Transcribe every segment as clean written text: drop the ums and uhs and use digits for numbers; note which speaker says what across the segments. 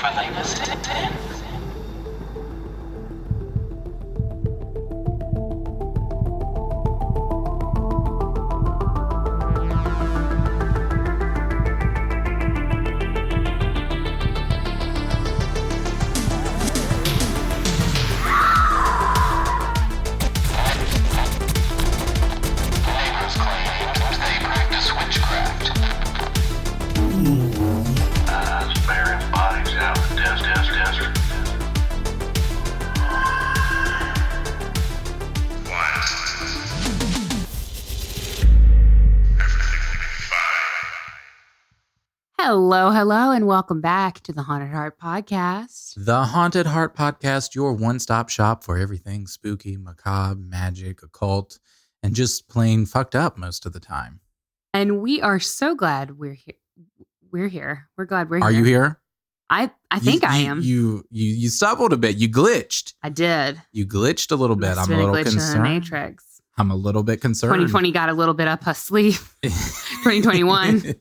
Speaker 1: for listening.
Speaker 2: Hello, and welcome back to the Haunted Heart Podcast.
Speaker 3: The Haunted Heart Podcast, your one-stop shop for everything spooky, macabre, magic, occult, and just plain fucked up most of the time.
Speaker 2: And we are so glad we're here. We're here. We're glad we're here.
Speaker 3: Are you here?
Speaker 2: I think I am.
Speaker 3: You stumbled a bit. You glitched.
Speaker 2: I did.
Speaker 3: You glitched a little bit.
Speaker 2: It's
Speaker 3: I'm a little
Speaker 2: glitch
Speaker 3: concerned.
Speaker 2: in the Matrix.
Speaker 3: I'm a little bit concerned.
Speaker 2: 2020 got a little bit up her sleeve. 2021,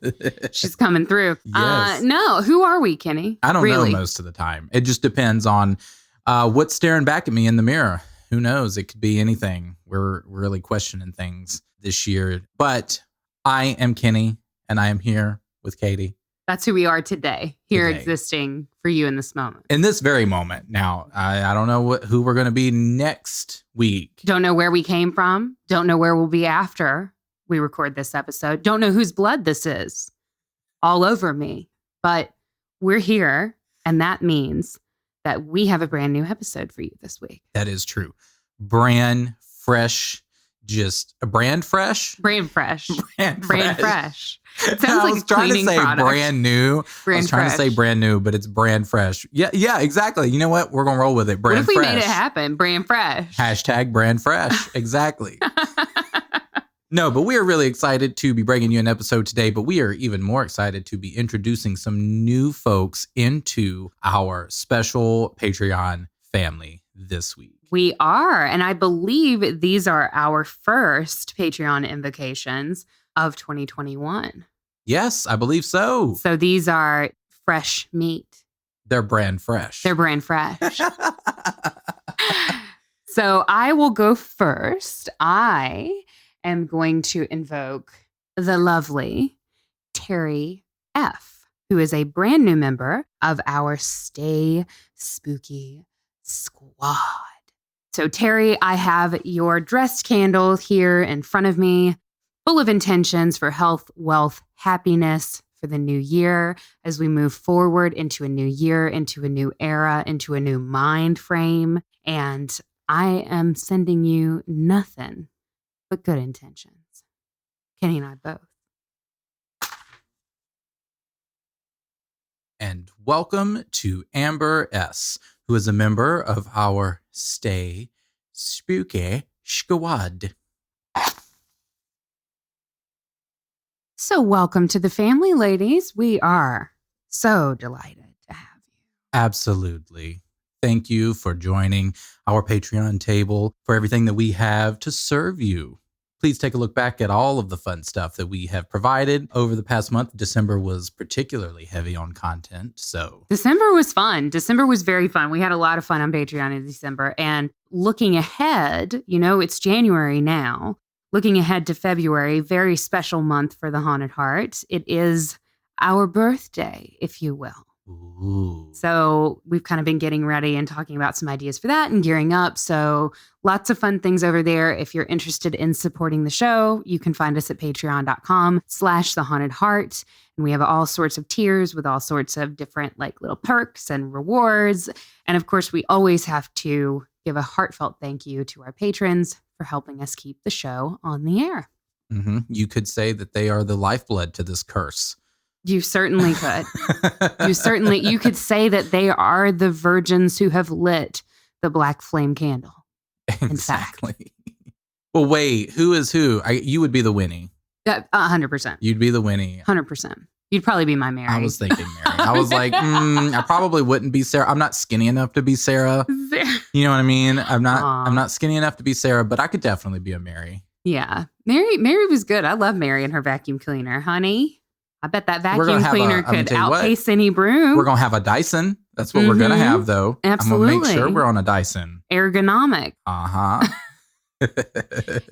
Speaker 2: she's coming through.
Speaker 3: Yes.
Speaker 2: No, who are we, Kenny?
Speaker 3: I don't
Speaker 2: Really?
Speaker 3: know most of the time. It just depends on what's staring back at me in the mirror. Who knows? It could be anything. We're really questioning things this year. But I am Kenny, and I am here with Katie.
Speaker 2: That's who we are today, existing for you in this moment.
Speaker 3: In this very moment. Now, I don't know who we're going to be next week.
Speaker 2: Don't know where we came from. Don't know where we'll be after we record this episode. Don't know whose blood this is. All over me. But we're here, and that means that we have a brand new episode for you this week.
Speaker 3: That is true. Brand fresh. Just a brand fresh?
Speaker 2: Brand fresh.
Speaker 3: Brand
Speaker 2: fresh. It sounds
Speaker 3: I
Speaker 2: like
Speaker 3: was
Speaker 2: a
Speaker 3: trying to
Speaker 2: cleaning
Speaker 3: say
Speaker 2: product.
Speaker 3: brand new.
Speaker 2: Brand
Speaker 3: I was trying
Speaker 2: fresh.
Speaker 3: to say brand new, but it's brand fresh. Yeah, exactly. You know what? We're going to roll with it. Brand
Speaker 2: what if we
Speaker 3: fresh.
Speaker 2: made it happen? Brand fresh.
Speaker 3: Hashtag brand fresh. Exactly. No, but we are really excited to be bringing you an episode today, but we are even more excited to be introducing some new folks into our special Patreon family this week.
Speaker 2: We are. And I believe these are our first Patreon invocations of 2021.
Speaker 3: Yes, I believe so.
Speaker 2: So these are fresh meat.
Speaker 3: They're brand fresh.
Speaker 2: They're brand fresh. So I will go first. I am going to invoke the lovely Terry F., who is a brand new member of our Stay Spooky Squad. So Terry, I have your dressed candle here in front of me, full of intentions for health, wealth, happiness for the new year as we move forward into a new year, into a new era, into a new mind frame. And I am sending you nothing but good intentions. Kenny and I both.
Speaker 3: And welcome to Amber S., who is a member of our Stay Spooky Squad.
Speaker 2: So welcome to the family, ladies. We are so delighted to have you.
Speaker 3: Absolutely. Thank you for joining our Patreon table, for everything that we have to serve you. Please take a look back at all of the fun stuff that we have provided over the past month. December was particularly heavy on content, so.
Speaker 2: December was fun. December was very fun. We had a lot of fun on Patreon in December. And looking ahead, it's January now. Looking ahead to February, very special month for the Haunted Heart. It is our birthday, if you will.
Speaker 3: Ooh.
Speaker 2: So we've kind of been getting ready and talking about some ideas for that and gearing up. So lots of fun things over there. If you're interested in supporting the show, you can find us at patreon.com/thehauntedheart. And we have all sorts of tiers with all sorts of different little perks and rewards. And of course, we always have to give a heartfelt thank you to our patrons for helping us keep the show on the air.
Speaker 3: Mm-hmm. You could say that they are the lifeblood to this curse.
Speaker 2: You certainly could. You could say that they are the virgins who have lit the black flame candle.
Speaker 3: Exactly. Well, wait, who is who? You would be the Winnie.
Speaker 2: 100%.
Speaker 3: You'd be the Winnie.
Speaker 2: 100%. You'd probably be my Mary.
Speaker 3: I was thinking Mary. I was like, I probably wouldn't be Sarah. I'm not skinny enough to be Sarah. You know what I mean? I'm not skinny enough to be Sarah, but I could definitely be a Mary.
Speaker 2: Yeah. Mary was good. I love Mary and her vacuum cleaner. Honey, I bet that
Speaker 3: We're gonna
Speaker 2: vacuum
Speaker 3: have
Speaker 2: cleaner
Speaker 3: I'm gonna
Speaker 2: could
Speaker 3: tell you what,
Speaker 2: outpace any broom.
Speaker 3: we're going to have a Dyson. That's what we're going to have, though.
Speaker 2: Absolutely.
Speaker 3: I'm going to make sure we're on a Dyson.
Speaker 2: Ergonomic.
Speaker 3: Uh-huh.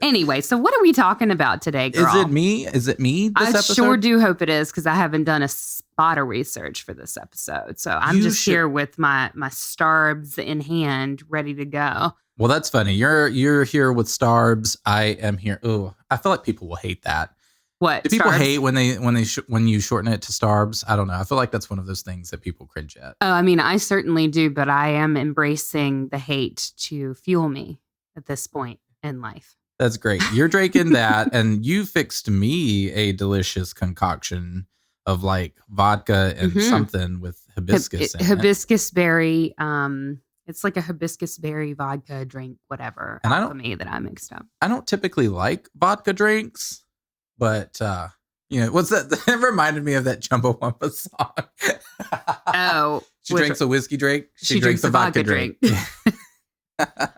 Speaker 2: Anyway, so what are we talking about today, girl?
Speaker 3: Is it me? This
Speaker 2: I
Speaker 3: episode?
Speaker 2: sure do hope it is, because I haven't done a spot of research for this episode. So I'm here with my starbs in hand, ready to go.
Speaker 3: Well, that's funny. You're here with starbs. I am here. Oh, I feel like people will hate that.
Speaker 2: What?
Speaker 3: Do people hate when you shorten it to starbs? I don't know. I feel like that's one of those things that people cringe at.
Speaker 2: Oh, I mean, I certainly do, but I am embracing the hate to fuel me at this point in life.
Speaker 3: That's great. You're drinking that, and you fixed me a delicious concoction of like vodka and something with hibiscus in it.
Speaker 2: Hibiscus berry. It's like a hibiscus berry vodka drink, whatever. And alchemy that I mixed up.
Speaker 3: I don't typically like vodka drinks, but what's that? It reminded me of that Chumbawamba song.
Speaker 2: Oh,
Speaker 3: she drinks a whiskey drink.
Speaker 2: She drinks a vodka drink.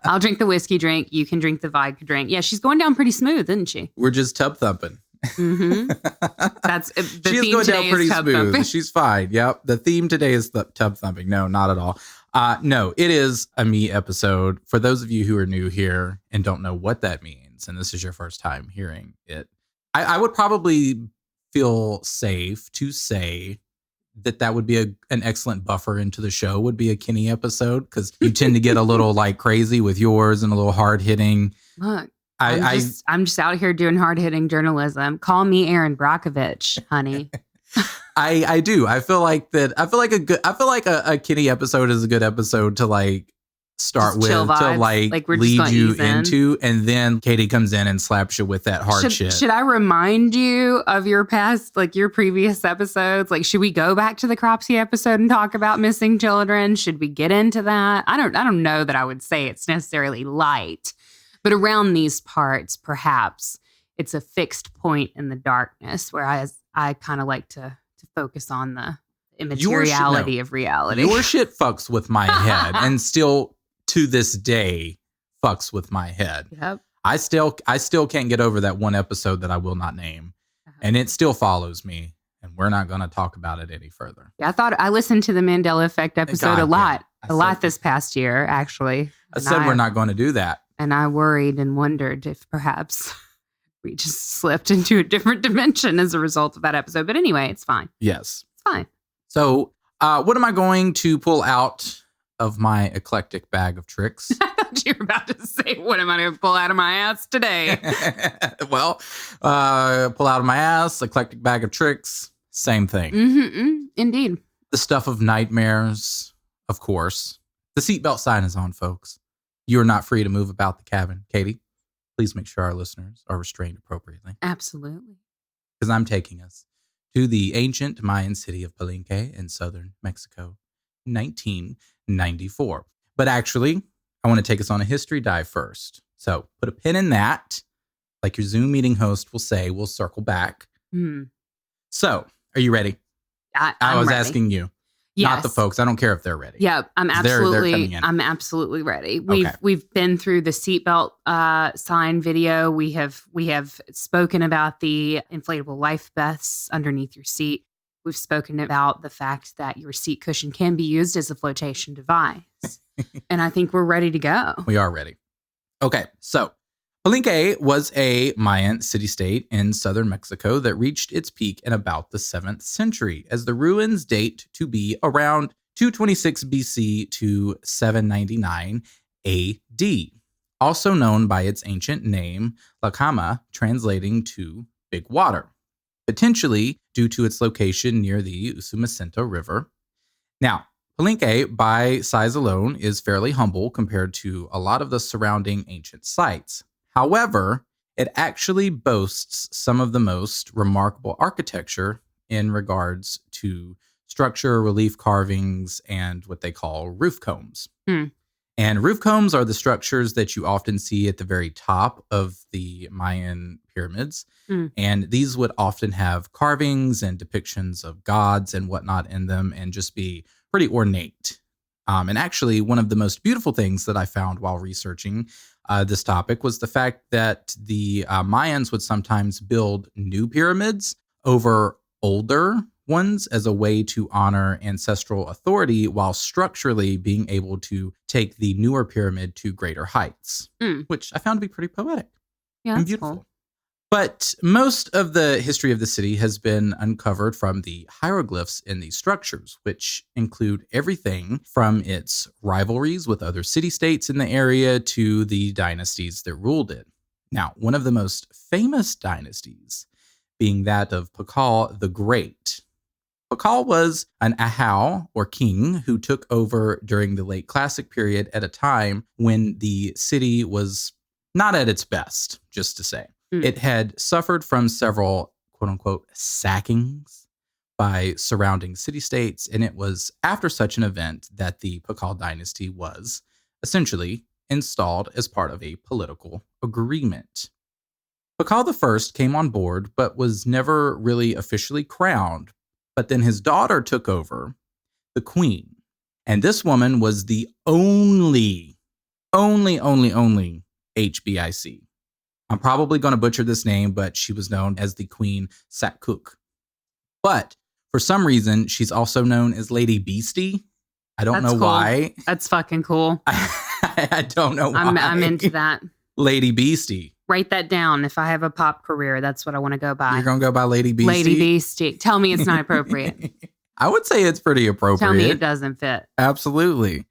Speaker 2: I'll drink the whiskey drink. You can drink the vodka drink. Yeah, she's going down pretty smooth, isn't she?
Speaker 3: We're just tub thumping.
Speaker 2: That's the
Speaker 3: she is
Speaker 2: theme
Speaker 3: going
Speaker 2: today
Speaker 3: down pretty
Speaker 2: is tub
Speaker 3: smooth.
Speaker 2: thumping.
Speaker 3: She's fine. Yep. The theme today is the tub thumping. No, not at all. No, it is a me episode. For those of you who are new here and don't know what that means, and this is your first time hearing it, I would probably feel safe to say that would be an excellent buffer into the show, would be a Kenny episode, because you tend to get a little like crazy with yours and a little hard hitting.
Speaker 2: Look, I'm just out here doing hard hitting journalism. Call me Aaron Brockovich, honey.
Speaker 3: I do. I feel like a Kenny episode is a good episode to like start
Speaker 2: just
Speaker 3: with, to like lead you into, and then Katie comes in and slaps you with that hard shit.
Speaker 2: Should I remind you of your past, like your previous episodes? Like, should we go back to the Cropsy episode and talk about missing children? Should we get into that? I don't know that I would say it's necessarily light, but around these parts, perhaps it's a fixed point in the darkness, whereas I kind of like to focus on the immateriality of reality.
Speaker 3: Your shit fucks with my head, and still to this day fucks with my head.
Speaker 2: Yep.
Speaker 3: I still can't get over that one episode that I will not name, and it still follows me. And we're not going to talk about it any further.
Speaker 2: Yeah, I listened to the Mandela Effect episode a lot this past year, actually.
Speaker 3: I said we're not going to do that.
Speaker 2: And I worried and wondered if perhaps we just slipped into a different dimension as a result of that episode. But anyway, it's fine.
Speaker 3: Yes.
Speaker 2: It's fine.
Speaker 3: So what am I going to pull out of my eclectic bag of tricks?
Speaker 2: I thought you were about to say, what am I going to pull out of my ass today?
Speaker 3: Well, pull out of my ass, eclectic bag of tricks, same thing.
Speaker 2: Indeed.
Speaker 3: The stuff of nightmares, of course. The seatbelt sign is on, folks. You are not free to move about the cabin. Katie, please make sure our listeners are restrained appropriately.
Speaker 2: Absolutely.
Speaker 3: Because I'm taking us to the ancient Mayan city of Palenque in southern Mexico, 1994. But actually, I want to take us on a history dive first. So put a pin in that. Like your Zoom meeting host will say, we'll circle back. So, are you ready? I was ready. Asking you. Yes. Not the folks. I don't care if they're ready.
Speaker 2: Yeah, I'm absolutely ready. We've been through the seatbelt sign video. We have spoken about the inflatable life vests underneath your seat. We've spoken about the fact that your seat cushion can be used as a flotation device. And I think we're ready to go.
Speaker 3: We are ready. Okay, so Palenque was a Mayan city-state in southern Mexico that reached its peak in about the 7th century, as the ruins date to be around 226 BC to 799 AD, also known by its ancient name, La Cama, translating to Big Water, potentially due to its location near the Usumacinta River. Now, Palenque, by size alone, is fairly humble compared to a lot of the surrounding ancient sites. However, it actually boasts some of the most remarkable architecture in regards to structure, relief carvings, and what they call roof combs. And roof combs are the structures that you often see at the very top of the Mayan pyramids. And these would often have carvings and depictions of gods and whatnot in them, and just be pretty ornate. And actually, one of the most beautiful things that I found while researching this topic was the fact that the Mayans would sometimes build new pyramids over older ones as a way to honor ancestral authority while structurally being able to take the newer pyramid to greater heights, which I found to be pretty poetic and beautiful.
Speaker 2: Cool.
Speaker 3: But most of the history of the city has been uncovered from the hieroglyphs in these structures, which include everything from its rivalries with other city-states in the area to the dynasties that ruled it. Now, one of the most famous dynasties being that of Piccolo the Great. Piccolo was an Ahau, or king, who took over during the late classic period at a time when the city was not at its best, just to say. It had suffered from several, quote-unquote, sackings by surrounding city-states, and it was after such an event that the Piccolo dynasty was essentially installed as part of a political agreement. Piccolo I came on board, but was never really officially crowned, but then his daughter took over, the queen, and this woman was the only HBIC. I'm probably going to butcher this name, but she was known as the Queen Satkuk. But for some reason, she's also known as Lady Beastie. I don't know why.
Speaker 2: That's fucking cool.
Speaker 3: I don't know why.
Speaker 2: I'm into that.
Speaker 3: Lady Beastie.
Speaker 2: Write that down. If I have a pop career, that's what I want to go by.
Speaker 3: You're going to go by Lady Beastie?
Speaker 2: Lady Beastie. Tell me it's not appropriate.
Speaker 3: I would say it's pretty appropriate.
Speaker 2: Tell me it doesn't fit.
Speaker 3: Absolutely.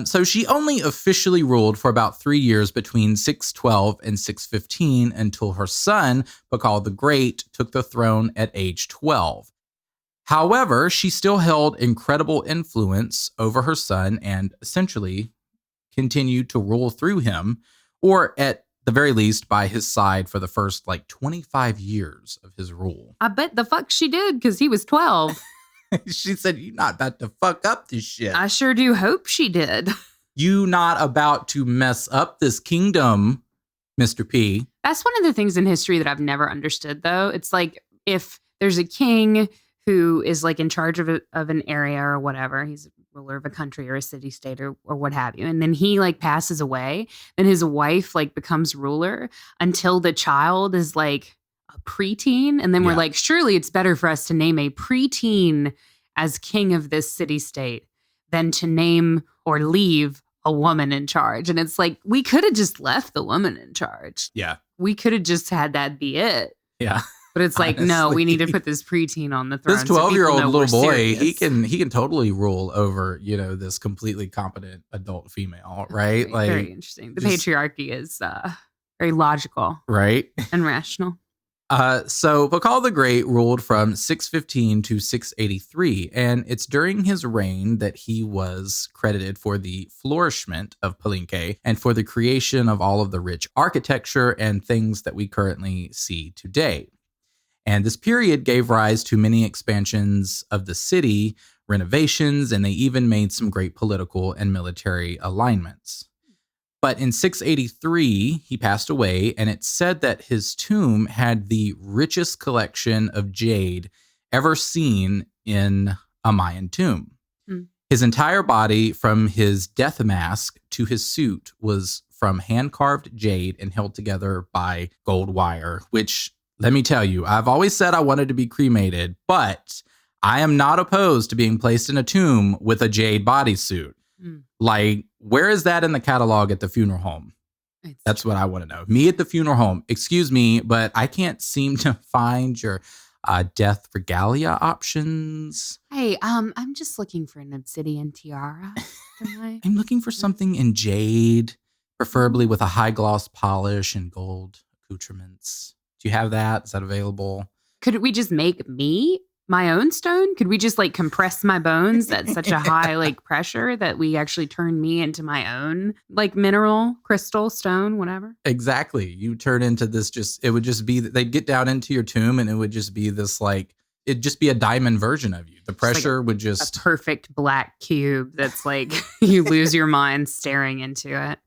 Speaker 3: So she only officially ruled for about 3 years between 612 and 615 until her son, Piccolo the Great, took the throne at age 12. However, she still held incredible influence over her son and essentially continued to rule through him, or at the very least by his side for the first 25 years of his rule.
Speaker 2: I bet the fuck she did, because he was 12.
Speaker 3: She said, "You're not about to fuck up this shit."
Speaker 2: I sure do hope she did.
Speaker 3: You not about to mess up this kingdom, Mr. P.
Speaker 2: That's one of the things in history that I've never understood, though. It's like if there's a king who is in charge of an area or whatever, he's a ruler of a country or a city state or what have you, and then he passes away, then his wife becomes ruler until the child is a preteen, and then we're surely it's better for us to name a preteen as king of this city state than to name or leave a woman in charge. And it's we could have just left the woman in charge.
Speaker 3: Yeah.
Speaker 2: We could have just had that be it.
Speaker 3: Yeah.
Speaker 2: But it's no, we need to put this preteen on the throne.
Speaker 3: This 12-year-old little boy,
Speaker 2: serious.
Speaker 3: he can totally rule over, this completely competent adult female, right?
Speaker 2: Very interesting. The patriarchy is very logical.
Speaker 3: Right.
Speaker 2: And rational.
Speaker 3: So Piccolo the Great ruled from 615 to 683, and it's during his reign that he was credited for the flourishment of Palenque and for the creation of all of the rich architecture and things that we currently see today. And this period gave rise to many expansions of the city, renovations, and they even made some great political and military alignments. But in 683, he passed away, and it's said that his tomb had the richest collection of jade ever seen in a Mayan tomb. His entire body, from his death mask to his suit, was from hand-carved jade and held together by gold wire, which, let me tell you, I've always said I wanted to be cremated, but I am not opposed to being placed in a tomb with a jade bodysuit. Where is that in the catalog at the funeral home? That's what I want to know. Me at the funeral home. Excuse me, but I can't seem to find your death regalia options.
Speaker 2: Hey, I'm just looking for an obsidian tiara.
Speaker 3: I'm looking for something in jade, preferably with a high gloss polish and gold accoutrements. Do you have that? Is that available?
Speaker 2: Could we just make me my own stone? Could we just compress my bones at such a high pressure that we actually turn me into my own mineral, crystal, stone, whatever?
Speaker 3: Exactly. You turn into this it would just be, they'd get down into your tomb and it would just be this it'd just be a diamond version of you. The pressure would just...
Speaker 2: A perfect black cube that's you lose your mind staring into it.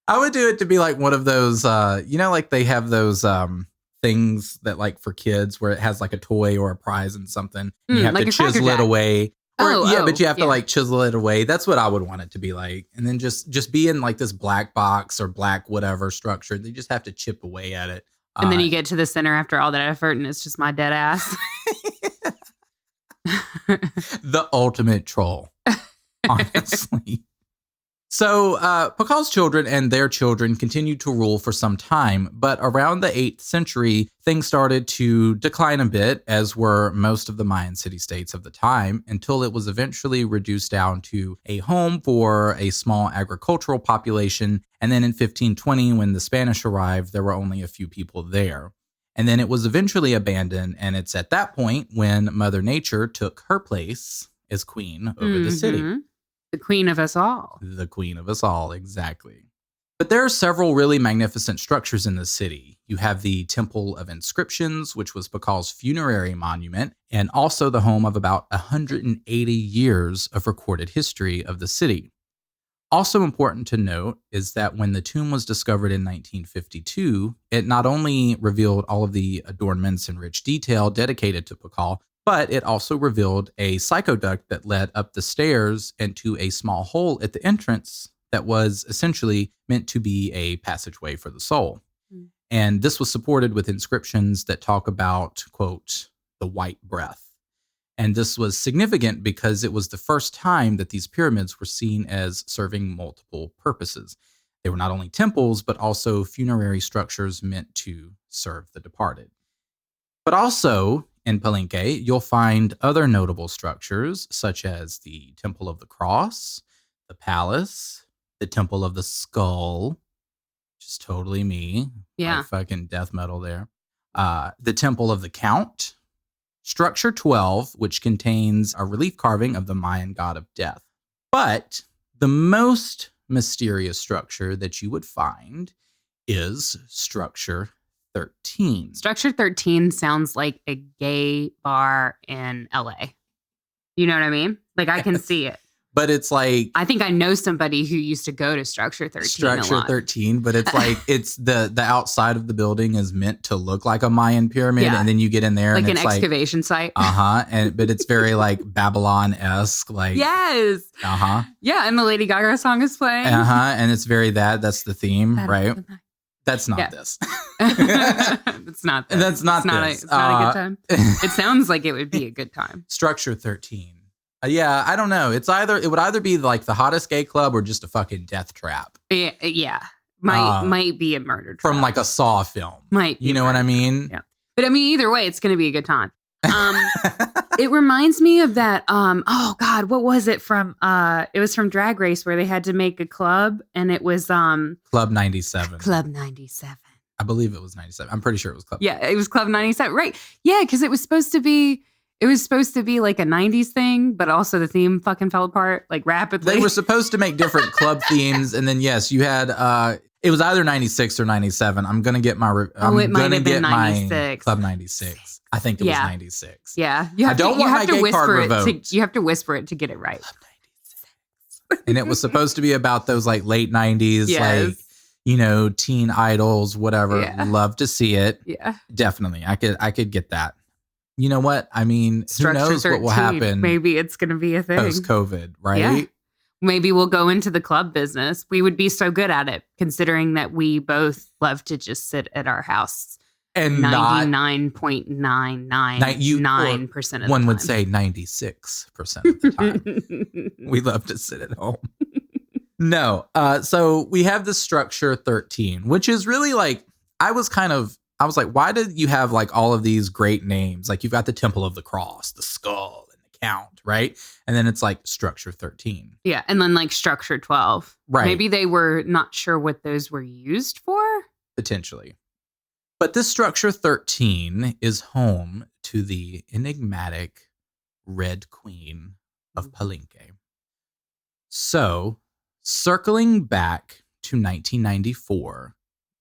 Speaker 3: I would do it to be one of those, they have those... things that for kids where it has a toy or a prize and something. And you have to chisel it away. But you have to chisel it away. That's what I would want it to be like. And then just be in this black box or black whatever structure. They just have to chip away at it.
Speaker 2: And then you get to the center after all that effort and it's just my dead ass.
Speaker 3: The ultimate troll, honestly. So Picolo's children and their children continued to rule for some time, but around the 8th century, things started to decline a bit, as were most of the Mayan city-states of the time, until it was eventually reduced down to a home for a small agricultural population. And then in 1520, when the Spanish arrived, there were only a few people there. And then it was eventually abandoned, and it's at that point when Mother Nature took her place as queen over the city.
Speaker 2: The queen of us all.
Speaker 3: The queen of us all, exactly. But there are several really magnificent structures in the city. You have the Temple of Inscriptions, which was Picolo's funerary monument, and also the home of about 180 years of recorded history of the city. Also important to note is that when the tomb was discovered in 1952, it not only revealed all of the adornments and rich detail dedicated to Piccolo, but it also revealed a psychoduct that led up the stairs into a small hole at the entrance that was essentially meant to be a passageway for the soul. Mm. And this was supported with inscriptions that talk about, quote, the white breath. And this was significant because it was the first time that these pyramids were seen as serving multiple purposes. They were not only temples, but also funerary structures meant to serve the departed. But also, in Palenque, you'll find other notable structures, such as the Temple of the Cross, the Palace, the Temple of the Skull, which is totally me.
Speaker 2: Yeah.
Speaker 3: Like fucking death metal there. The Temple of the Count, Structure 12, which contains a relief carving of the Mayan god of death. But the most mysterious structure that you would find is Structure 13.
Speaker 2: Structure 13 sounds like a gay bar in LA. You know what I mean? Like, I can see it.
Speaker 3: But it's like,
Speaker 2: I think I know somebody who used to go to Structure 13.
Speaker 3: Structure 13, but it's like, it's the outside of the building is meant to look like a Mayan pyramid. Yeah. And then you get in there
Speaker 2: like
Speaker 3: and
Speaker 2: an
Speaker 3: it's
Speaker 2: excavation site.
Speaker 3: But it's very like Babylon-esque. Like,
Speaker 2: yes. Yeah. And the Lady Gaga song is playing.
Speaker 3: And it's very that's the theme, right? That's not this.
Speaker 2: It's not this.
Speaker 3: That's not this.
Speaker 2: It's not a good time. It sounds like it would be a good time.
Speaker 3: Structure 13. Yeah, I don't know. It would either be like the hottest gay club or just a fucking death trap.
Speaker 2: Yeah. Might be a murder trap.
Speaker 3: From like a Saw film. You know what I mean?
Speaker 2: Yeah. But I mean, either way, it's going to be a good time. It reminds me of that. Oh God, what was it from? It was from Drag Race where they had to make a club, and it was
Speaker 3: Club 97.
Speaker 2: Club 97.
Speaker 3: I believe it was 97. I'm pretty sure it was Club.
Speaker 2: Yeah, it was Club 97. Right? Yeah, because it was supposed to be like a 90s thing, but also the theme fucking fell apart like rapidly.
Speaker 3: They were supposed to make different club themes, and then yes, you had it was either 96 or 97. I'm gonna get my
Speaker 2: it might have been 96.
Speaker 3: My Club 96. I think it was 96.
Speaker 2: Yeah. You have my gay card revoked. You have to whisper it to get it right. Club
Speaker 3: 96. And it was supposed to be about those like late 90s,
Speaker 2: yes.
Speaker 3: like, you know, teen idols, whatever. Yeah. Love to see it.
Speaker 2: Yeah.
Speaker 3: Definitely. I could get that. You know what? I mean,
Speaker 2: Structure
Speaker 3: who knows
Speaker 2: 13,
Speaker 3: what will happen?
Speaker 2: Maybe it's going to be a thing.
Speaker 3: Post-COVID, right?
Speaker 2: Yeah. Maybe we'll go into the club business. We would be so good at it, considering that we both love to just sit at our house.
Speaker 3: And
Speaker 2: 99.999% of the time.
Speaker 3: One would say 96% of the time. We love to sit at home. No. So we have the Structure 13, which is really like, I was like, why did you have like all of these great names? Like you've got the Temple of the Cross, the Skull, and the Count, right? And then it's like Structure 13.
Speaker 2: Yeah. And then like Structure 12.
Speaker 3: Right.
Speaker 2: Maybe they were not sure what those were used for.
Speaker 3: Potentially. But this Structure 13 is home to the enigmatic Red Queen of Palenque. So, circling back to 1994,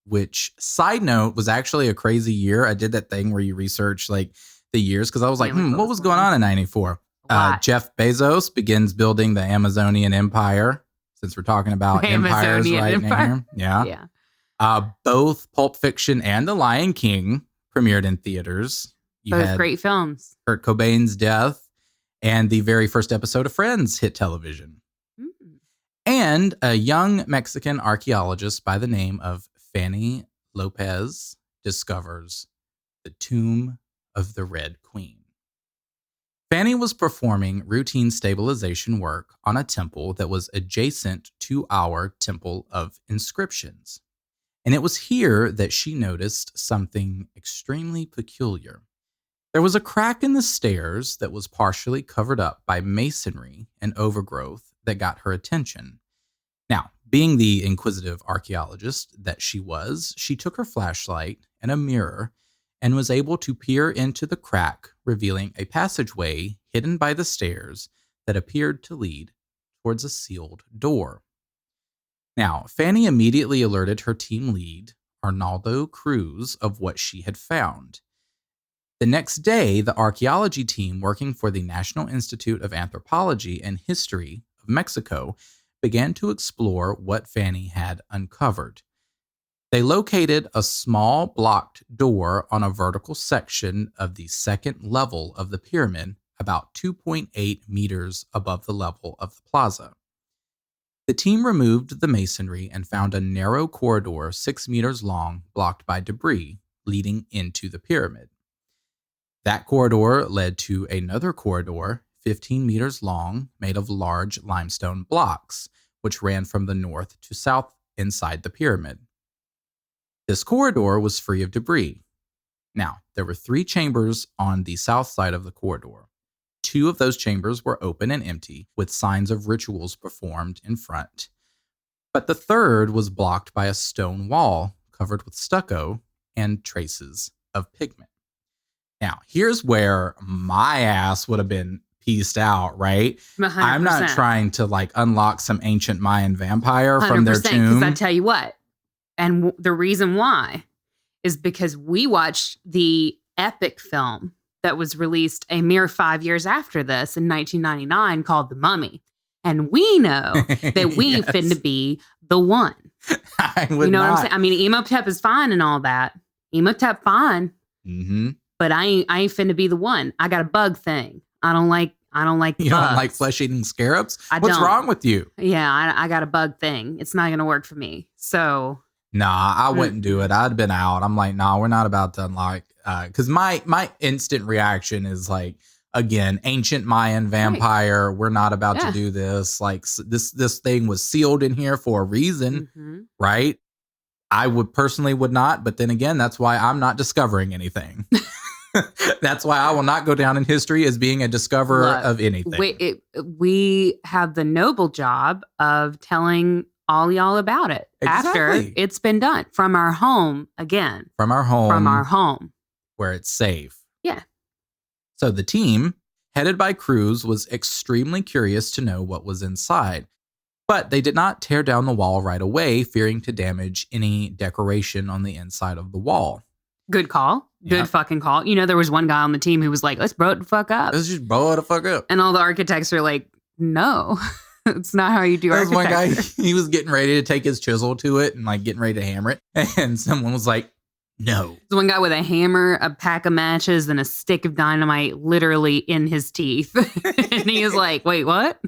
Speaker 3: which, side note, was actually a crazy year. I did that thing where you research like the years because I was like, what was going on in 94? Jeff Bezos begins building the Amazonian Empire, since we're talking about empires right now. Yeah. Both Pulp Fiction and The Lion King premiered in theaters.
Speaker 2: Both great films.
Speaker 3: Kurt Cobain's death and the very first episode of Friends hit television. Mm. And a young Mexican archaeologist by the name of Fanny Lopez discovers the tomb of the Red Queen. Fanny was performing routine stabilization work on a temple that was adjacent to our Temple of Inscriptions. And it was here that she noticed something extremely peculiar. There was a crack in the stairs that was partially covered up by masonry and overgrowth that got her attention. Now, being the inquisitive archaeologist that she was, she took her flashlight and a mirror and was able to peer into the crack, revealing a passageway hidden by the stairs that appeared to lead towards a sealed door. Now, Fanny immediately alerted her team lead, Arnaldo Cruz, of what she had found. The next day, the archaeology team working for the National Institute of Anthropology and History of Mexico began to explore what Fanny had uncovered. They located a small blocked door on a vertical section of the second level of the pyramid, about 2.8 meters above the level of the plaza. The team removed the masonry and found a narrow corridor 6 meters long, blocked by debris, leading into the pyramid. That corridor led to another corridor, 15 meters long, made of large limestone blocks, which ran from the north to south inside the pyramid. This corridor was free of debris. Now, there were 3 chambers on the south side of the corridor. 2 of those chambers were open and empty, with signs of rituals performed in front. But the third was blocked by a stone wall covered with stucco and traces of pigment. Now, here's where my ass would have been pieced out, right?
Speaker 2: 100%.
Speaker 3: I'm not trying to unlock some ancient Mayan vampire from their tomb.
Speaker 2: Because I tell you what, and the reason why is because we watched the epic film that was released a mere 5 years after this in 1999 called The Mummy. And we know that we
Speaker 3: Yes.
Speaker 2: finna be the one.
Speaker 3: I would
Speaker 2: You know
Speaker 3: not.
Speaker 2: what I'm saying? I mean, Emotep is fine and all that. Emotep fine,
Speaker 3: Mm-hmm.
Speaker 2: but I ain't finna be the one. I got a bug thing. I don't like
Speaker 3: You don't like flesh-eating scarabs? What's
Speaker 2: don't.
Speaker 3: wrong with you?
Speaker 2: Yeah, I got a bug thing. It's not gonna work for me. So
Speaker 3: Nah, I wouldn't do it. I'd been out. I'm like, nah, we're not about to unlock. Because my instant reaction is again, ancient Mayan vampire. We're not about to do this. This thing was sealed in here for a reason, right? I would not. But then again, that's why I'm not discovering anything. That's why I will not go down in history as being a discoverer of anything.
Speaker 2: We have the noble job of telling all y'all about it after it's been done from our home again.
Speaker 3: From our home. Where it's safe.
Speaker 2: Yeah.
Speaker 3: So the team, headed by Cruz, was extremely curious to know what was inside. But they did not tear down the wall right away, fearing to damage any decoration on the inside of the wall.
Speaker 2: Good call. Good fucking call. You know, there was one guy on the team who was like, let's blow it the fuck up.
Speaker 3: Let's just blow it the fuck up.
Speaker 2: And all the architects are like, no, it's not how you do architecture.
Speaker 3: One guy, he was getting ready to take his chisel to it and getting ready to hammer it. And someone was like, no.
Speaker 2: There's one guy with a hammer, a pack of matches, and a stick of dynamite literally in his teeth. And he is like, wait, what?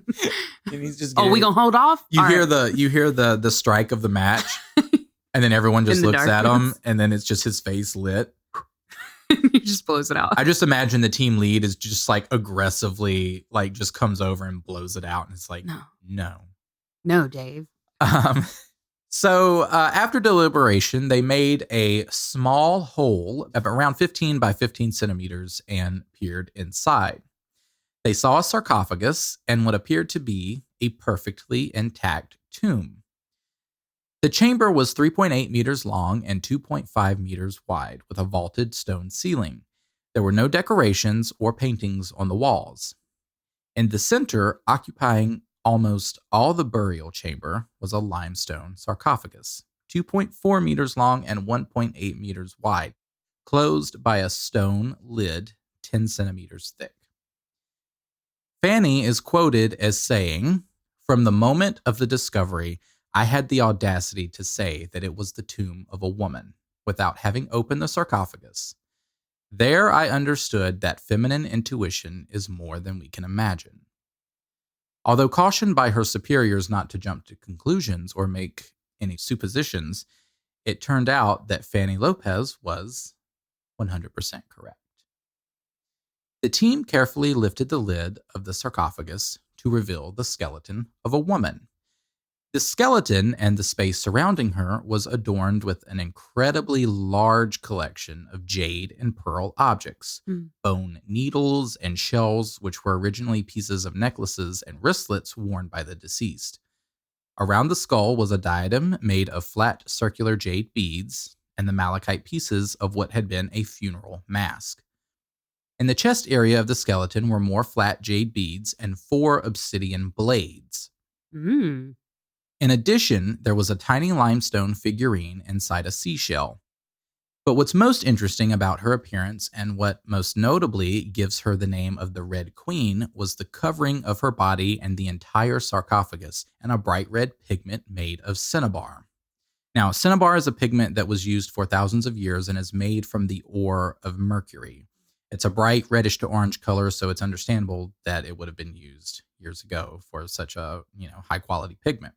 Speaker 3: And he's just
Speaker 2: we gonna hold off?
Speaker 3: You hear the strike of the match, and then everyone just looks at him, and then it's just his face lit.
Speaker 2: He just blows it out.
Speaker 3: I just imagine the team lead is just aggressively just comes over and blows it out, and it's like,
Speaker 2: no, Dave.
Speaker 3: So after deliberation, they made a small hole of around 15 by 15 centimeters and peered inside. They saw a sarcophagus and what appeared to be a perfectly intact tomb. The chamber was 3.8 meters long and 2.5 meters wide with a vaulted stone ceiling. There were no decorations or paintings on the walls. In the center, occupying almost all the burial chamber, was a limestone sarcophagus, 2.4 meters long and 1.8 meters wide, closed by a stone lid 10 centimeters thick. Fanny is quoted as saying, "From the moment of the discovery, I had the audacity to say that it was the tomb of a woman, without having opened the sarcophagus. There I understood that feminine intuition is more than we can imagine." Although cautioned by her superiors not to jump to conclusions or make any suppositions, it turned out that Fanny Lopez was 100% correct. The team carefully lifted the lid of the sarcophagus to reveal the skeleton of a woman. The skeleton and the space surrounding her was adorned with an incredibly large collection of jade and pearl objects, bone needles and shells, which were originally pieces of necklaces and wristlets worn by the deceased. Around the skull was a diadem made of flat circular jade beads and the malachite pieces of what had been a funeral mask. In the chest area of the skeleton were more flat jade beads and 4 obsidian blades. In addition, there was a tiny limestone figurine inside a seashell. But what's most interesting about her appearance, and what most notably gives her the name of the Red Queen, was the covering of her body and the entire sarcophagus in a bright red pigment made of cinnabar. Now, cinnabar is a pigment that was used for thousands of years and is made from the ore of mercury. It's a bright reddish to orange color, so it's understandable that it would have been used years ago for such a, high quality pigment.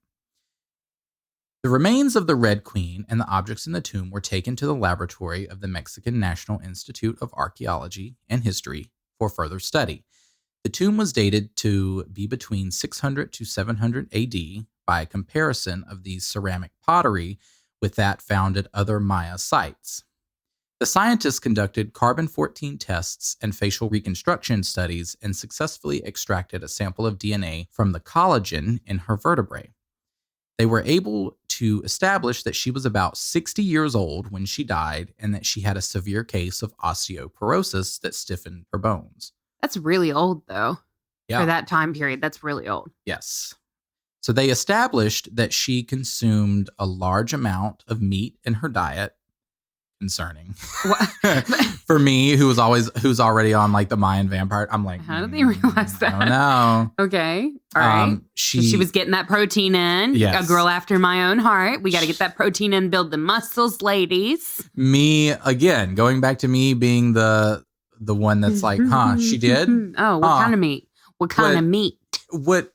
Speaker 3: The remains of the Red Queen and the objects in the tomb were taken to the laboratory of the Mexican National Institute of Archaeology and History for further study. The tomb was dated to be between 600 to 700 AD by comparison of the ceramic pottery with that found at other Maya sites. The scientists conducted carbon-14 tests and facial reconstruction studies and successfully extracted a sample of DNA from the collagen in her vertebrae. They were able to establish that she was about 60 years old when she died and that she had a severe case of osteoporosis that stiffened her bones.
Speaker 2: That's really old, though.
Speaker 3: Yeah.
Speaker 2: For that time period, that's really old.
Speaker 3: Yes. So they established that she consumed a large amount of meat in her diet. Concerning. For me, who's already on like the Mayan vampire, I'm like,
Speaker 2: how did they realize that?
Speaker 3: I don't know.
Speaker 2: Okay. All right. She was getting that protein in.
Speaker 3: Yes.
Speaker 2: A girl after my own heart. We got to get that protein in, build the muscles, ladies.
Speaker 3: Me, again, going back to me being the one that's like, she did?
Speaker 2: Oh, what kind of meat? What kind of meat?
Speaker 3: What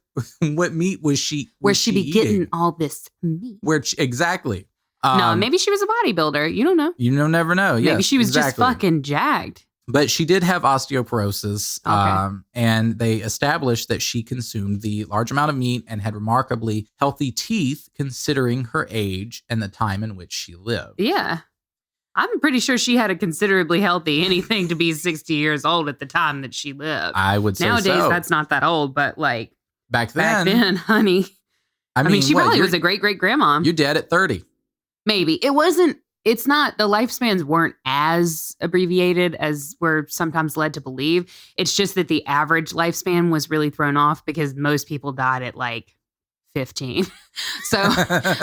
Speaker 3: meat was she?
Speaker 2: Where she be
Speaker 3: eating?
Speaker 2: getting all this meat?
Speaker 3: Exactly.
Speaker 2: No, maybe she was a bodybuilder. You don't know.
Speaker 3: You never know.
Speaker 2: Maybe she was just fucking jacked.
Speaker 3: But she did have osteoporosis,
Speaker 2: Okay.
Speaker 3: and they established that she consumed the large amount of meat and had remarkably healthy teeth considering her age and the time in which she lived.
Speaker 2: Yeah. I'm pretty sure she had a considerably healthy anything to be 60 years old at the time that she lived.
Speaker 3: I would say
Speaker 2: Nowadays,
Speaker 3: so.
Speaker 2: that's not that old, but like
Speaker 3: back
Speaker 2: then, honey. I mean, she probably was a great-great-grandma.
Speaker 3: You're dead at 30.
Speaker 2: Maybe. It's not, the lifespans weren't as abbreviated as we're sometimes led to believe. It's just that the average lifespan was really thrown off because most people died at like 15. So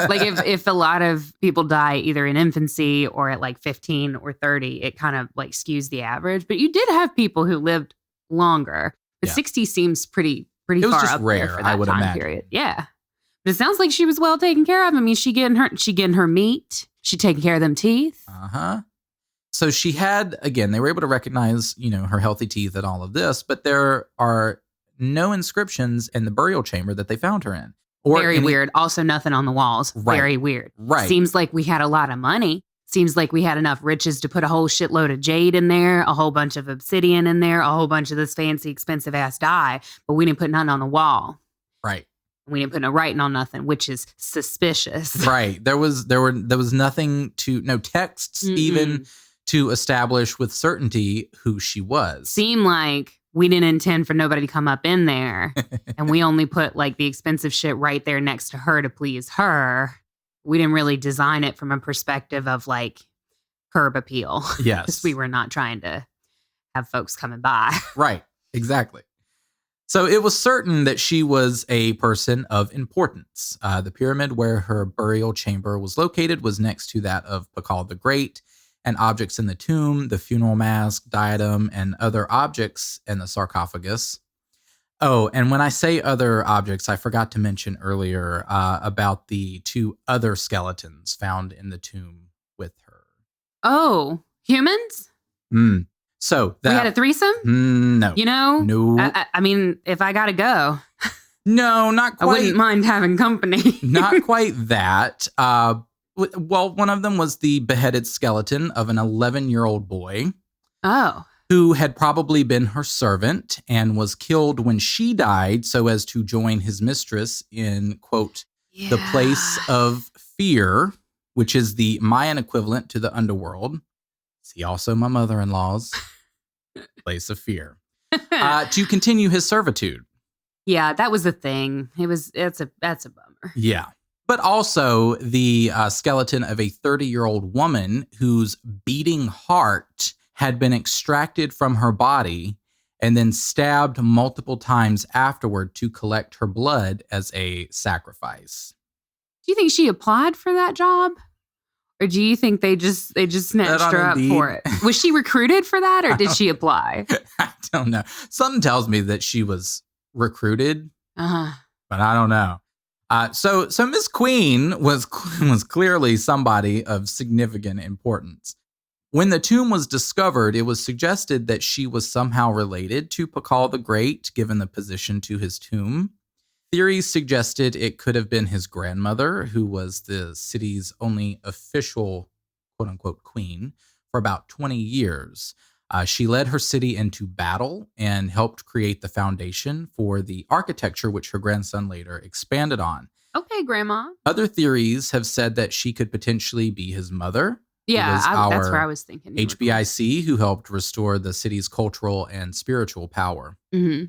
Speaker 2: like if a lot of people die either in infancy or at like 15 or 30, it kind of like skews the average. But you did have people who lived longer. But 60 seems pretty
Speaker 3: it was
Speaker 2: far
Speaker 3: just
Speaker 2: up
Speaker 3: rare,
Speaker 2: there for that
Speaker 3: I would
Speaker 2: time
Speaker 3: imagine.
Speaker 2: period. Yeah. But it sounds like she was well taken care of. I mean, she getting her meat. She taking care of them teeth.
Speaker 3: So she had, again, they were able to recognize, her healthy teeth and all of this, but there are no inscriptions in the burial chamber that they found her in.
Speaker 2: Very weird. Also, nothing on the walls.
Speaker 3: Right.
Speaker 2: Very weird.
Speaker 3: Right.
Speaker 2: Seems like we had a lot of money. Seems like we had enough riches to put a whole shitload of jade in there, a whole bunch of obsidian in there, a whole bunch of this fancy, expensive ass dye, but we didn't put nothing on the wall.
Speaker 3: Right.
Speaker 2: We didn't put no writing on nothing, which is suspicious.
Speaker 3: Right. There was nothing no texts even to establish with certainty who she was.
Speaker 2: Seemed like we didn't intend for nobody to come up in there. And we only put like the expensive shit right there next to her to please her. We didn't really design it from a perspective of like curb appeal.
Speaker 3: Yes.
Speaker 2: Because we were not trying to have folks coming by.
Speaker 3: Right. Exactly. So it was certain that she was a person of importance. The pyramid where her burial chamber was located was next to that of Piccolo the Great, and objects in the tomb, the funeral mask, diadem, and other objects in the sarcophagus. Oh, and when I say other objects, I forgot to mention earlier about the 2 other skeletons found in the tomb with her.
Speaker 2: Oh, humans?
Speaker 3: So
Speaker 2: we had a threesome?
Speaker 3: No.
Speaker 2: No. I mean, if I gotta go.
Speaker 3: No, not quite.
Speaker 2: I wouldn't mind having company.
Speaker 3: Not quite that. Well, one of them was the beheaded skeleton of an 11-year-old boy.
Speaker 2: Oh.
Speaker 3: who had probably been her servant and was killed when she died so as to join his mistress in, quote, the place of fear, which is the Mayan equivalent to the underworld. See also my mother-in-law's place of fear. To continue his servitude.
Speaker 2: Yeah, that was the thing. That's a bummer.
Speaker 3: Yeah. But also the skeleton of a 30-year-old woman whose beating heart had been extracted from her body and then stabbed multiple times afterward to collect her blood as a sacrifice.
Speaker 2: Do you think she applied for that job? Or do you think they just snatched her up for it? Was she recruited for that, or did she apply?
Speaker 3: I don't know. Something tells me that she was recruited, but I don't know. So Miss Queen was clearly somebody of significant importance. When the tomb was discovered, it was suggested that she was somehow related to Piccolo the Great, given the position to his tomb. Theories suggested it could have been his grandmother, who was the city's only official, quote-unquote, queen for about 20 years. She led her city into battle and helped create the foundation for the architecture, which her grandson later expanded on.
Speaker 2: Okay, Grandma.
Speaker 3: Other theories have said that she could potentially be his mother.
Speaker 2: Yeah, that's where I was thinking.
Speaker 3: HBIC, who helped restore the city's cultural and spiritual power.
Speaker 2: Mm-hmm.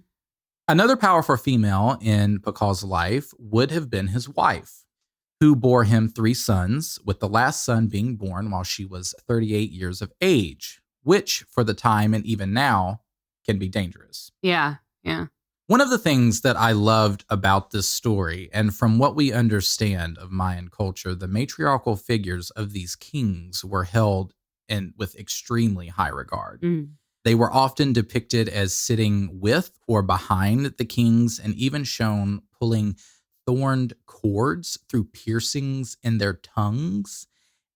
Speaker 3: Another powerful female in Piccolo's life would have been his wife, who bore him 3 sons, with the last son being born while she was 38 years of age, which for the time and even now can be dangerous.
Speaker 2: Yeah, yeah.
Speaker 3: One of the things that I loved about this story, and from what we understand of Mayan culture, the matriarchal figures of these kings were held with extremely high regard. They were often depicted as sitting with or behind the kings and even shown pulling thorned cords through piercings in their tongues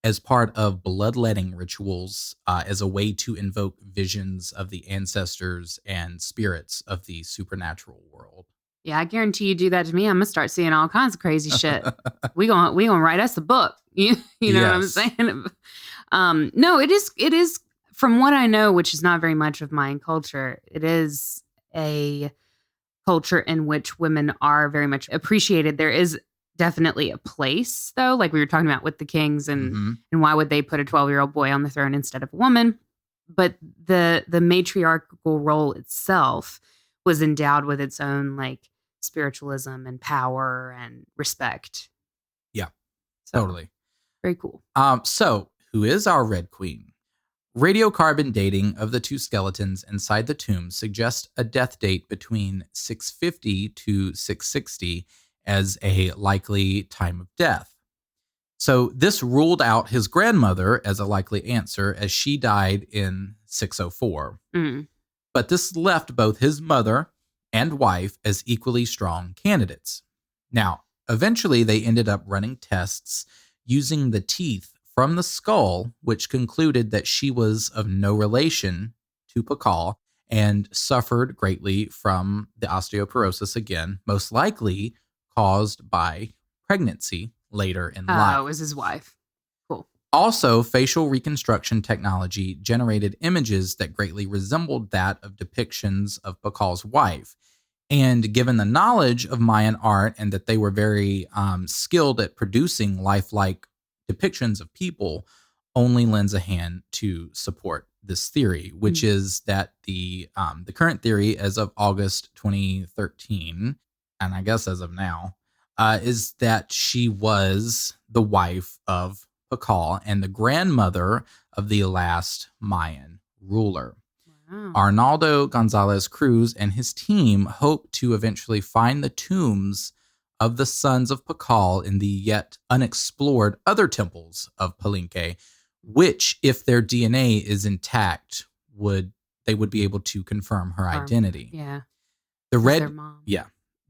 Speaker 3: as part of bloodletting rituals as a way to invoke visions of the ancestors and spirits of the supernatural world.
Speaker 2: Yeah, I guarantee you do that to me, I'm going to start seeing all kinds of crazy shit. we gonna write us a book. You know what I'm saying? No, it is. From what I know, which is not very much of Mayan culture, it is a culture in which women are very much appreciated. There is definitely a place, though, like we were talking about with the kings and why would they put a 12-year-old boy on the throne instead of a woman? But the matriarchal role itself was endowed with its own like spiritualism and power and respect.
Speaker 3: Yeah, totally.
Speaker 2: Very cool.
Speaker 3: So who is our Red Queen? Radiocarbon dating of the 2 skeletons inside the tomb suggests a death date between 650 to 660 as a likely time of death. So this ruled out his grandmother as a likely answer, as she died in 604. But this left both his mother and wife as equally strong candidates. Now, eventually they ended up running tests using the teeth from the skull, which concluded that she was of no relation to Piccolo and suffered greatly from the osteoporosis again, most likely caused by pregnancy later in life.
Speaker 2: Oh, it was his wife. Cool.
Speaker 3: Also, facial reconstruction technology generated images that greatly resembled that of depictions of Piccolo's wife. And given the knowledge of Mayan art and that they were very skilled at producing lifelike depictions of people, only lends a hand to support this theory, which is that the current theory as of August 2013, and I guess as of now, is that she was the wife of Piccolo and the grandmother of the last Mayan ruler. Wow. Arnaldo Gonzalez Cruz and his team hope to eventually find the tombs of the sons of Piccolo in the yet unexplored other temples of Palenque, which, if their DNA is intact, they would be able to confirm her identity.
Speaker 2: Yeah.
Speaker 3: The
Speaker 2: their mom.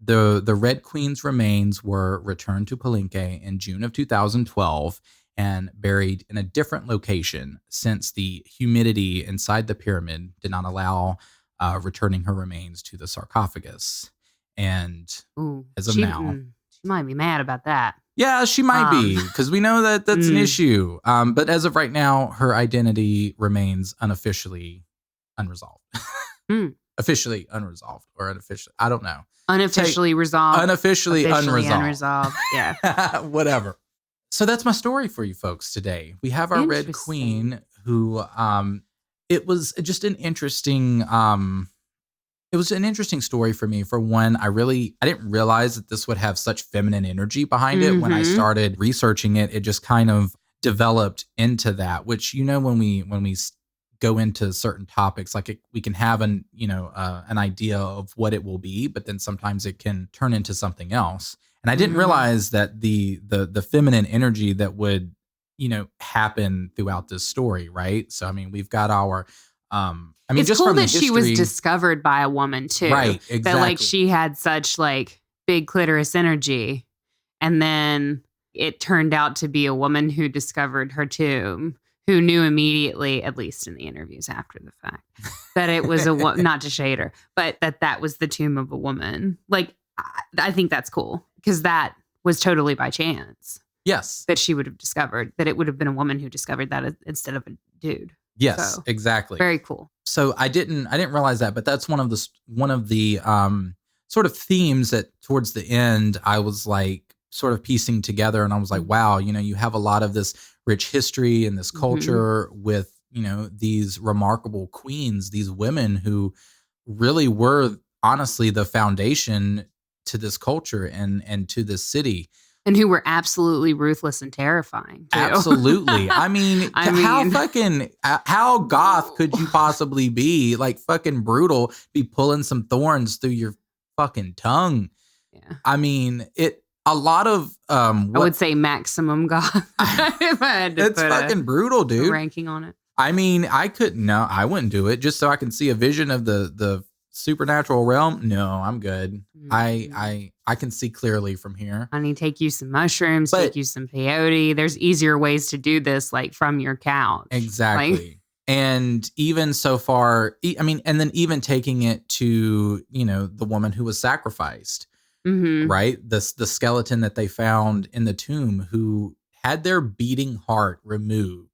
Speaker 3: The Red Queen's remains were returned to Palenque in June of 2012 and buried in a different location, since the humidity inside the pyramid did not allow returning her remains to the sarcophagus. And as of now,
Speaker 2: she might be mad about that.
Speaker 3: Yeah, she might be, because we know that that's an issue. But as of right now, her identity remains unofficially unresolved.
Speaker 2: Hmm.
Speaker 3: Officially unresolved or unofficially. I don't know.
Speaker 2: Unofficially resolved.
Speaker 3: Unofficially
Speaker 2: Officially
Speaker 3: unresolved.
Speaker 2: Yeah.
Speaker 3: Whatever. So that's my story for you folks today. We have our Red Queen who it was just an interesting it was an interesting story for me. For one, I didn't realize that this would have such feminine energy behind it. When I started researching it, it just kind of developed into that, which, when we go into certain topics, like we can have an idea of what it will be, but then sometimes it can turn into something else. And I didn't realize that the feminine energy that would, happen throughout this story. Right. So, I mean, we've got our,
Speaker 2: it's
Speaker 3: just
Speaker 2: cool
Speaker 3: from
Speaker 2: that
Speaker 3: the history,
Speaker 2: she was discovered by a woman too.
Speaker 3: Right. Exactly.
Speaker 2: That like she had such like big clitoris energy. And then it turned out to be a woman who discovered her tomb, who knew immediately, at least in the interviews after the fact, that it was not to shade her, but that was the tomb of a woman. Like, I think that's cool because that was totally by chance.
Speaker 3: Yes.
Speaker 2: That she would have discovered, that it would have been a woman who discovered that instead of a dude.
Speaker 3: Yes,
Speaker 2: so,
Speaker 3: exactly.
Speaker 2: Very cool.
Speaker 3: So I didn't realize that, but that's one of the sort of themes that towards the end I was like sort of piecing together, and I was like, wow, you have a lot of this rich history and this culture with, these remarkable queens, these women who really were honestly the foundation to this culture and to this city.
Speaker 2: And who were absolutely ruthless and terrifying, too.
Speaker 3: Absolutely. I mean, how goth could you possibly be? Like fucking brutal, be pulling some thorns through your fucking tongue.
Speaker 2: Yeah.
Speaker 3: I mean, a lot of
Speaker 2: I would say maximum goth. If I had to
Speaker 3: it's
Speaker 2: put
Speaker 3: fucking brutal, dude.
Speaker 2: Ranking on it.
Speaker 3: I mean, I wouldn't do it just so I can see a vision of the supernatural realm. No, I'm good. I can see clearly from here.
Speaker 2: Honey, take you some mushrooms, take you some peyote. There's easier ways to do this, like from your couch.
Speaker 3: Exactly. And even so far, and then even taking it to, the woman who was sacrificed, right? The skeleton that they found in the tomb who had their beating heart removed.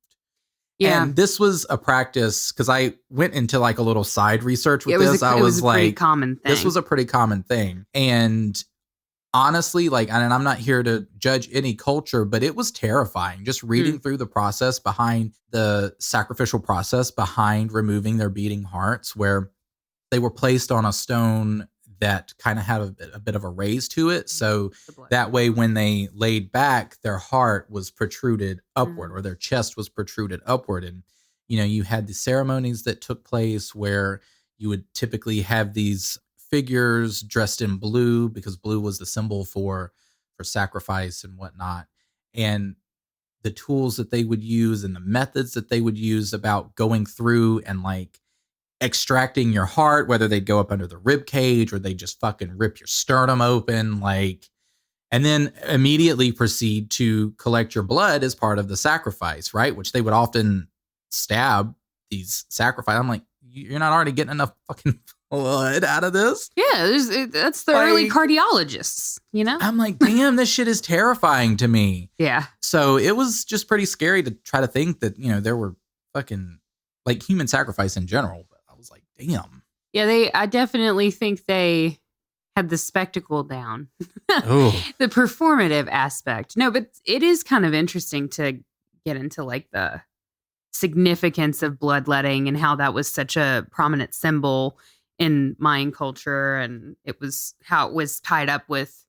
Speaker 3: Yeah. And this was a practice because I went into like a little side research with this.
Speaker 2: It was a pretty common thing.
Speaker 3: This was a pretty common thing. And honestly, and I'm not here to judge any culture, but it was terrifying just reading through the process behind the sacrificial process behind removing their beating hearts, where they were placed on a stone that kind of had a bit of a raise to it. So that way, when they laid back, their heart was protruded upward or their chest was protruded upward. And, you had the ceremonies that took place where you would typically have these figures dressed in blue because blue was the symbol for sacrifice and whatnot. And the tools that they would use and the methods that they would use about going through and like extracting your heart, whether they'd go up under the rib cage or they just fucking rip your sternum open, and then immediately proceed to collect your blood as part of the sacrifice, right? Which they would often stab these sacrifice. I'm like, you're not already getting enough fucking blood out of this?
Speaker 2: Yeah, that's the early cardiologists,
Speaker 3: I'm like, damn, this shit is terrifying to me.
Speaker 2: Yeah.
Speaker 3: So it was just pretty scary to try to think that, there were fucking like human sacrifice in general. Was like, damn.
Speaker 2: Yeah, I definitely think they had the spectacle down. The performative aspect. No, but it is kind of interesting to get into like the significance of bloodletting and how that was such a prominent symbol in Mayan culture, and how it was tied up with,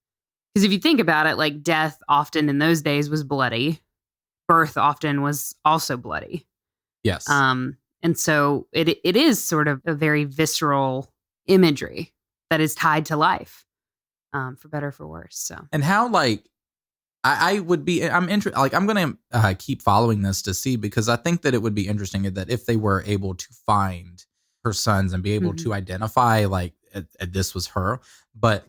Speaker 2: because if you think about it, like death often in those days was bloody. Birth often was also bloody.
Speaker 3: Yes.
Speaker 2: And so it is sort of a very visceral imagery that is tied to life, for better or for worse. So,
Speaker 3: and how I'm interested. Like I'm going to keep following this to see, because I think that it would be interesting that if they were able to find her sons and be able to identify this was her, but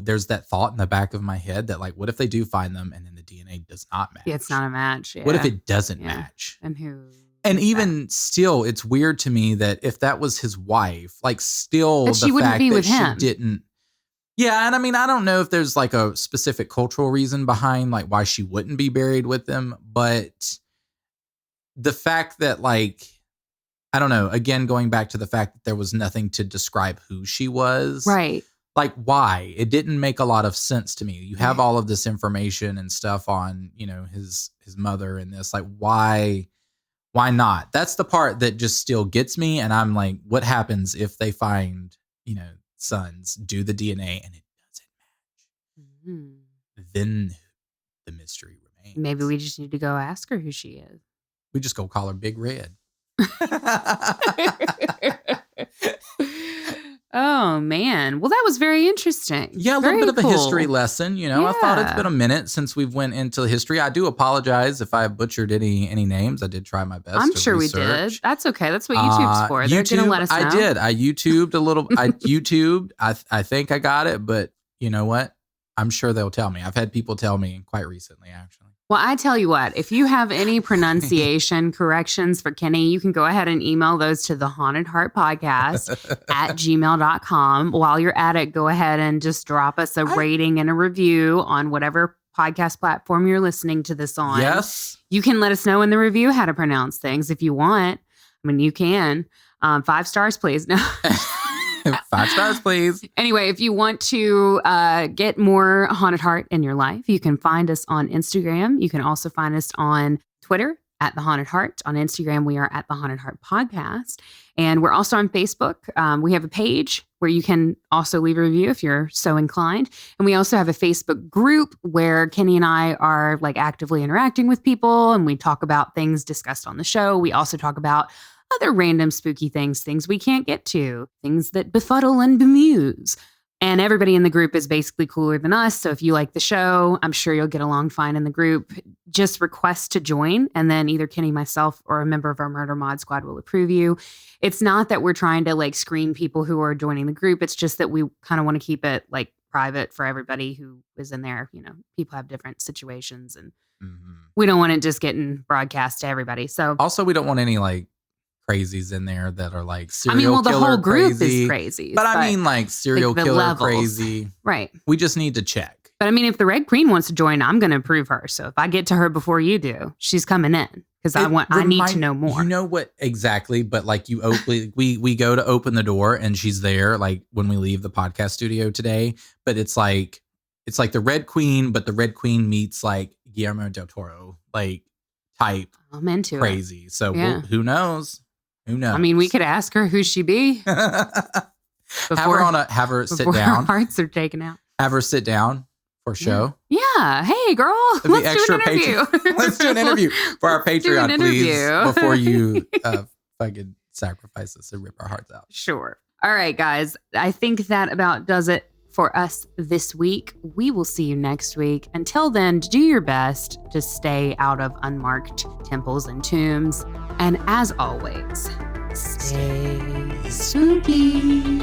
Speaker 3: there's that thought in the back of my head that what if they do find them and then the DNA does not match?
Speaker 2: Yeah, it's not a match. Yeah.
Speaker 3: What if it doesn't match?
Speaker 2: And who?
Speaker 3: And even still, it's weird to me that if that was his wife, still
Speaker 2: that she wouldn't be with him.
Speaker 3: She didn't. Yeah, and I mean, I don't know if there's a specific cultural reason behind why she wouldn't be buried with him, but the fact that I don't know. Again, going back to the fact that there was nothing to describe who she was.
Speaker 2: Right.
Speaker 3: Like, why? It didn't make a lot of sense to me. You have all of this information and stuff on, his mother and this. Like, why not? That's the part that just still gets me. And I'm like, what happens if they find, sons, do the DNA and it doesn't match?
Speaker 2: Mm-hmm.
Speaker 3: Then the mystery remains.
Speaker 2: Maybe we just need to go ask her who she is.
Speaker 3: We just go call her Big Red.
Speaker 2: Oh, man. Well, that was very interesting.
Speaker 3: Yeah, a little bit of a history lesson. I thought it's been a minute since we've went into history. I do apologize if I butchered any names. I did try my best.
Speaker 2: I'm sure we did. That's okay. That's what YouTube's for. They're going to let us know.
Speaker 3: I did. I YouTubed a little. I think I got it, but you know what? I'm sure they'll tell me. I've had people tell me quite recently, actually.
Speaker 2: Well, I tell you what, if you have any pronunciation corrections for Kenny, you can go ahead and email those to the Haunted Heart Podcast at gmail.com. While you're at it, go ahead and just drop us a rating and a review on whatever podcast platform you're listening to this on.
Speaker 3: Yes.
Speaker 2: You can let us know in the review how to pronounce things if you want. I mean, you can. 5 stars, please. No.
Speaker 3: 5 stars, please.
Speaker 2: Anyway, if you want to get more Haunted Heart in your life, you can find us on Instagram. You can also find us on Twitter at The Haunted Heart. On Instagram, we are at The Haunted Heart Podcast. And we're also on Facebook. We have a page where you can also leave a review if you're so inclined. And we also have a Facebook group where Kenny and I are like actively interacting with people and we talk about things discussed on the show. We also talk about other random spooky things we can't get to, things that befuddle and bemuse. And everybody in the group is basically cooler than us. So if you like the show, I'm sure you'll get along fine in the group. Just request to join. And then either Kenny, myself, or a member of our Murder Mod Squad will approve you. It's not that we're trying to like screen people who are joining the group. It's just that we kind of want to keep it like private for everybody who is in there. People have different situations and we don't want it just getting broadcast to everybody. So
Speaker 3: also, we don't want any like crazies in there that are like serial
Speaker 2: the
Speaker 3: killer
Speaker 2: whole group
Speaker 3: crazy.
Speaker 2: is crazy.
Speaker 3: But I mean like serial
Speaker 2: like
Speaker 3: killer
Speaker 2: levels.
Speaker 3: crazy.
Speaker 2: Right.
Speaker 3: We just need to check.
Speaker 2: But I mean, if the Red Queen wants to join, I'm going to approve her. So if I get to her before you do, she's coming in because I need to know more.
Speaker 3: You know what exactly? But like we go to open the door and she's there like when we leave the podcast studio today. But it's like the Red Queen, but the Red Queen meets like Guillermo del Toro like type.
Speaker 2: I'm into
Speaker 3: crazy.
Speaker 2: It.
Speaker 3: So
Speaker 2: yeah.
Speaker 3: who knows? Who knows?
Speaker 2: I mean, we could ask her who she be.
Speaker 3: Have her sit down.
Speaker 2: Her hearts are taken out.
Speaker 3: Have her sit down for a show.
Speaker 2: Yeah. Hey, girl. Let's do an interview.
Speaker 3: Let's do an interview for our Patreon, please. Before you fucking sacrifice us and rip our hearts out.
Speaker 2: Sure. All right, guys. I think that about does it for us this week. We will see you next week. Until then, do your best to stay out of unmarked temples and tombs. And as always, stay spooky.